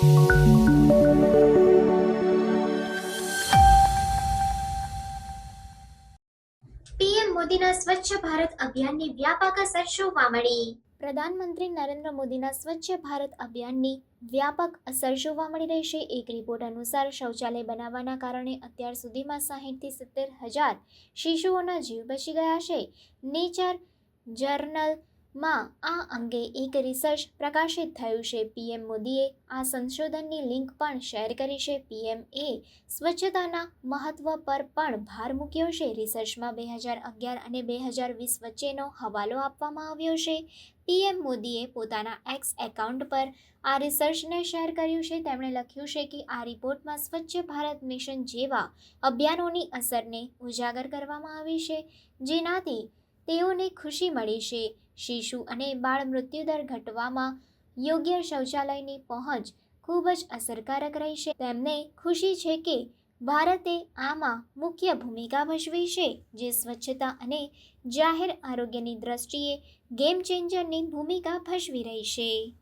PM મોદીના સ્વચ્છ ભારત અભિયાનની વ્યાપક અસર જોવા મળી. પ્રધાનમંત્રી નરેન્દ્ર મોદીના સ્વચ્છ ભારત અભિયાનની વ્યાપક અસર જોવા મળી રહી છે. એક રિપોર્ટ અનુસાર શૌચાલય બનાવવાના કારણે અત્યાર સુધીમાં 60 થી 70,000 શિશુઓના જીવ બચી ગયા છે. નેચર જર્નલમાં આ અંગે એક રિસર્ચ પ્રકાશિત થયું છે. પીએમ મોદીએ આ સંશોધનની લિંક પણ શેર કરી છે. પીએમએ સ્વચ્છતાના મહત્વ પર પણ ભાર મૂક્યો છે. રિસર્ચમાં 2011 અને 2020 વચ્ચેનો હવાલો આપવામાં આવ્યો છે. પીએમ મોદીએ પોતાના એક્સ એકાઉન્ટ પર આ રિસર્ચને શેર કર્યું છે. તેમણે લખ્યું છે કે આ રિપોર્ટમાં સ્વચ્છ ભારત મિશન જેવા અભિયાનોની અસરને ઉજાગર કરવામાં આવી છે, જેનાથી તેઓને ખુશી મળી છે. શિશુ અને બાળ મૃત્યુદર ઘટવામાં યોગ્ય શૌચાલયની પહોંચ ખૂબ જ અસરકારક રહી છે. તેમને ખુશી છે કે ભારતે આમાં મુખ્ય ભૂમિકા ભજવી છે, જે સ્વચ્છતા અને જાહેર આરોગ્યની દ્રષ્ટિએ ગેમ ચેન્જરની ભૂમિકા ભજવી રહી છે.